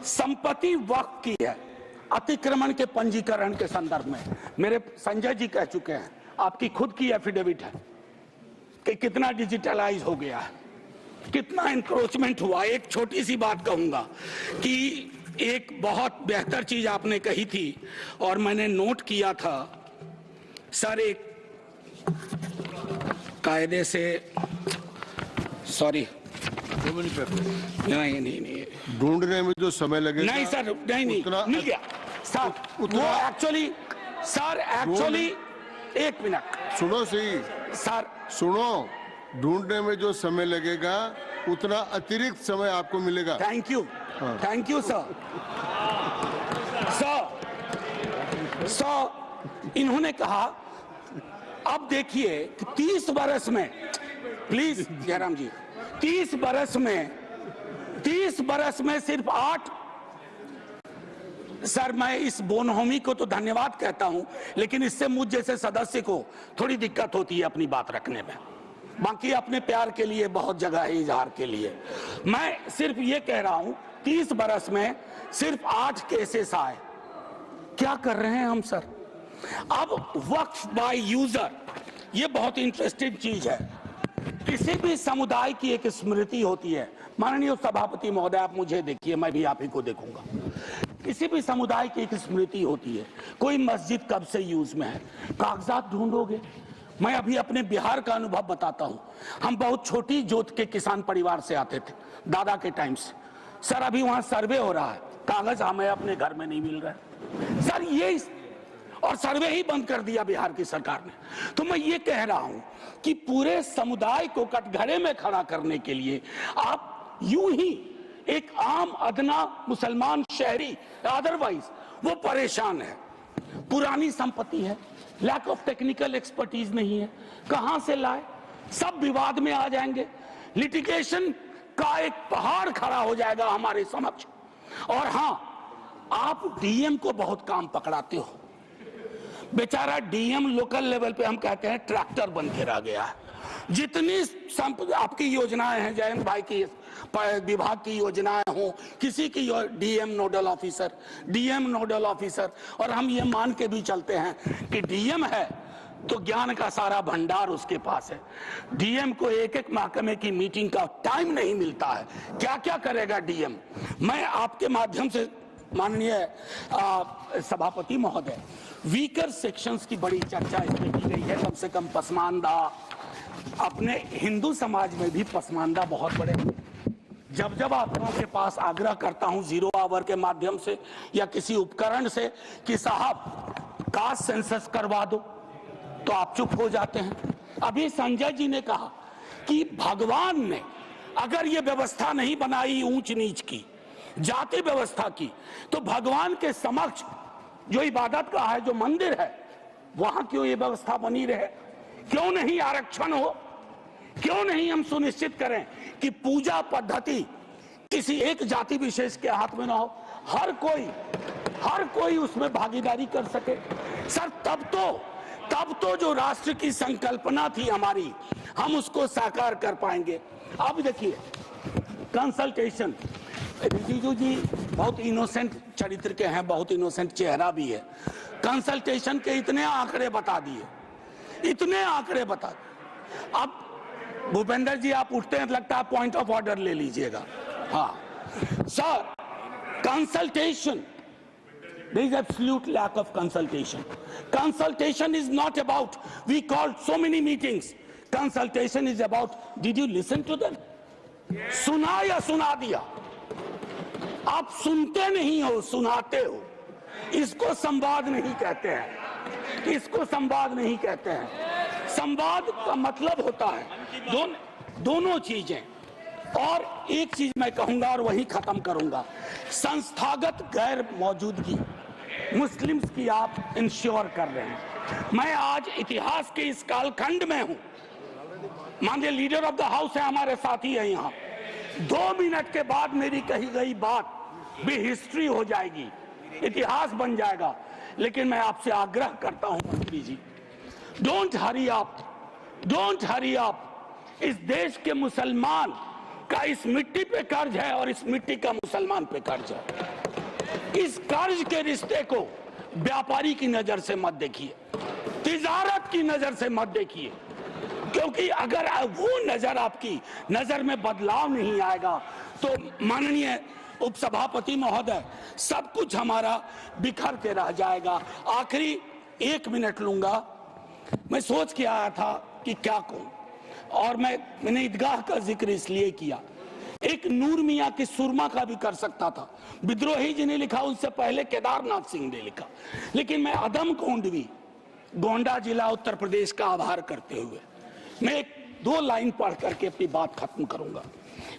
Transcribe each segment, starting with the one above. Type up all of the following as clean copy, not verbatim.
संपत्ति वक्फ की है अतिक्रमण के पंजीकरण के संदर्भ में मेरे संजय जी कह चुके हैं, आपकी खुद की एफिडेविट है कि कितना डिजिटलाइज हो गया है, कितना इंक्रोचमेंट हुआ। एक छोटी सी बात कहूंगा कि एक बहुत बेहतर चीज आपने कही थी और मैंने नोट किया था सर, एक कायदे से, सॉरी नहीं ढूंढने में जो समय लगेगा नहीं सर, नहीं मिल गया सर, वो एक्चुअली सर, एक्चुअली एक मिनट सुनो सही सर, सुनो, ढूंढने में जो समय लगेगा उतना अतिरिक्त समय आपको मिलेगा। Thank you sir. इन्होंने कहा अब देखिए कि 30 बरस में, प्लीज जयराम जी, 30 बरस में सिर्फ 8, सर मैं इस बोनहोमी को तो धन्यवाद कहता हूं, लेकिन इससे मुझ जैसे सदस्य को थोड़ी दिक्कत होती है अपनी बात रखने में। बाकी अपने प्यार के लिए बहुत जगह है इजहार के लिए। मैं सिर्फ ये कह रहा हूं 30 बरस में सिर्फ 8 केसेस आए। क्या कर रहे हैं हम सर? अब वक्फ बाय यूजर, ये बहुत इंटरेस्टिंग चीज है। किसी भी समुदाय की एक स्मृति होती है। माननीय सभापति महोदय, आप मुझे देखिए, मैं भी आप ही को देखूंगा। किसी भी समुदाय की एक स्मृति होती है। कोई मस्जिद कब से यूज में है, कागजात ढूंढोगे। मैं अभी अपने बिहार का अनुभव बताता हूं। हम बहुत छोटी जोत के किसान परिवार से आते थे, दादा के टाइम से। सर अभी वहां सर्वे हो रहा है, कागज हमें अपने घर में नहीं मिल रहा सर, ये और सर्वे ही बंद कर दिया बिहार की सरकार ने। तो मैं ये कह रहा हूं कि पूरे समुदाय को कटघरे में खड़ा करने के लिए आप यूं ही एक आम अदना मुसलमान शहरी, अदरवाइज वो परेशान है। पुरानी संपत्ति है, लैक ऑफ टेक्निकल एक्सपर्टीज नहीं है, कहां से लाए, सब विवाद में आ जाएंगे। लिटिगेशन का एक पहाड़ खड़ा हो जाएगा हमारे समक्ष। और हां, आप डीएम को बहुत काम पकड़ाते हो। बेचारा डीएम लोकल लेवल पे हम कहते हैं ट्रैक्टर बन के रह गया है। जितनी आपकी योजनाएं हैं, जयंत भाई की विभाग की योजनाएं हो, किसी की डीएम नोडल ऑफिसर, और हम ये मान के भी चलते हैं कि डीएम है तो ज्ञान का सारा भंडार उसके पास है। डीएम को एक एक महकमे की मीटिंग का टाइम नहीं मिलता है, क्या क्या करेगा डीएम। मैं आपके माध्यम से माननीय सभापति महोदय, वीकर सेक्शंस की बड़ी चर्चा इसमें की गई है। कम से कम पसमानदा, अपने हिंदू समाज में भी पसमानदा बहुत बड़े। जब आप लोगों के पास आग्रह करता हूं जीरो आवर के माध्यम से या किसी उपकरण से कि साहब कास्ट सेंसस करवा दो, तो आप चुप हो जाते हैं। अभी संजय जी ने कहा कि भगवान ने अगर ये व्यवस्था नहीं बनाई ऊंच नीच की, जाति व्यवस्था की, तो भगवान के समक्ष जो इबादत का है, जो मंदिर है, वहां क्यों ये व्यवस्था बनी रहे? क्यों नहीं आरक्षण हो? क्यों नहीं हम सुनिश्चित करें कि पूजा पद्धति किसी एक जाति विशेष के हाथ में ना हो, हर कोई उसमें भागीदारी कर सके। सर तब तो जो राष्ट्र की संकल्पना थी हमारी, हम उसको साकार कर पाएंगे। अब देखिए कंसल्टेशन, रिजिजू जी बहुत इनोसेंट चरित्र के हैं, बहुत इनोसेंट चेहरा भी है। कंसल्टेशन के इतने आंकड़े बता दिए। अब भूपेंद्र जी आप उठते हैं, लगता है पॉइंट ऑफ ऑर्डर ले लीजिएगा। हाँ sir, consultation, there is absolute lack of consultation. Consultation is not about we called so many meetings. Consultation is about did you listen to them? सुना या सुना दिया? आप सुनते नहीं हो, सुनाते हो। इसको संवाद नहीं कहते हैं, संवाद का मतलब होता है दोनों चीजें। और एक चीज मैं कहूंगा और वही खत्म करूंगा, संस्थागत गैर मौजूदगी मुस्लिम्स की आप इंश्योर कर रहे हैं। मैं आज इतिहास के इस कालखंड में हूं, माननीय लीडर ऑफ द हाउस है, हमारे साथी है यहाँ। 2 मिनट के बाद मेरी कही गई बात भी हिस्ट्री हो जाएगी, इतिहास बन जाएगा। लेकिन मैं आपसे आग्रह करता हूं मंत्री जी, डोंट हरी अप। इस देश के मुसलमान का इस मिट्टी पे कर्ज है और इस मिट्टी का मुसलमान पे कर्ज है। इस कर्ज के रिश्ते को व्यापारी की नजर से मत देखिए, तिजारत की नजर से मत देखिए, क्योंकि अगर वो नजर आपकी नजर में बदलाव नहीं आएगा तो माननीय उपसभापति महोदय, सब कुछ हमारा बिखर के रह जाएगा। आखिरी 1 मिनट लूंगा। मैं सोच के आया था कि क्या कहूं, और मैंने ईदगाह का जिक्र इसलिए किया। एक नूर मियां की सुरमा का भी कर सकता था, विद्रोही जी ने लिखा, उससे पहले केदारनाथ सिंह ने लिखा, लेकिन मैं अदम कोंडवी, गोंडा जिला उत्तर प्रदेश का आभार करते हुए मैं 2 लाइन पढ़ करके अपनी बात खत्म करूंगा।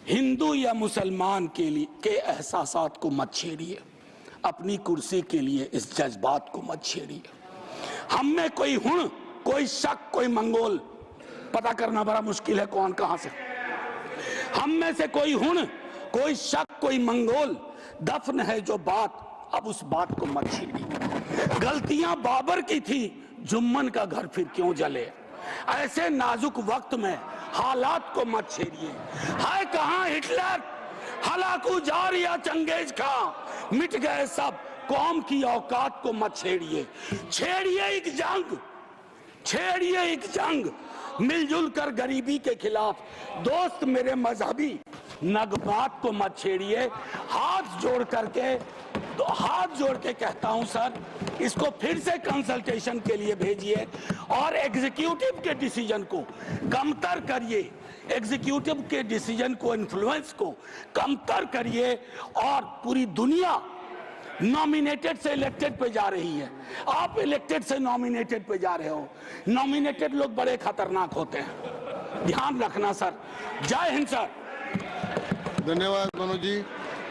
हिंदू या मुसलमान के लिए के एहसासात को मत छेड़िए, अपनी कुर्सी के लिए इस जज्बात को मत छेड़िए। हम में कोई हुण, कोई शक, कोई मंगोल, पता करना बड़ा मुश्किल है कौन कहां से। हम में से कोई हुण, कोई शक, कोई मंगोल, दफन है जो बात, अब उस बात को मत छेड़िए। गलतियां बाबर की थी, जुम्मन का घर फिर क्यों जले। ऐसे नाजुक वक्त में हालात को मत छेड़िए। है कहां हिटलर, हलाकू जार या चंगेज खां, मिट गए सब, कौम की औकात को मत छेड़िए। छेड़िए एक जंग, छेड़िए एक जंग, मिलजुल कर गरीबी के खिलाफ। दोस्त मेरे मजहबी नगबात को मत छेड़िए। हाथ जोड़ के कहता हूं सर, इसको फिर से कंसल्टेशन के लिए भेजिए और एग्जीक्यूटिव के डिसीजन को कमतर करिए, एग्जीक्यूटिव के डिसीजन को, इन्फ्लुएंस को कमतर करिए। और पूरी दुनिया नॉमिनेटेड से इलेक्टेड पे जा रही है, आप इलेक्टेड से नॉमिनेटेड पे जा रहे हो। नॉमिनेटेड लोग बड़े खतरनाक होते हैं, ध्यान रखना सर। जय हिंद सर। धन्यवाद मनोज जी।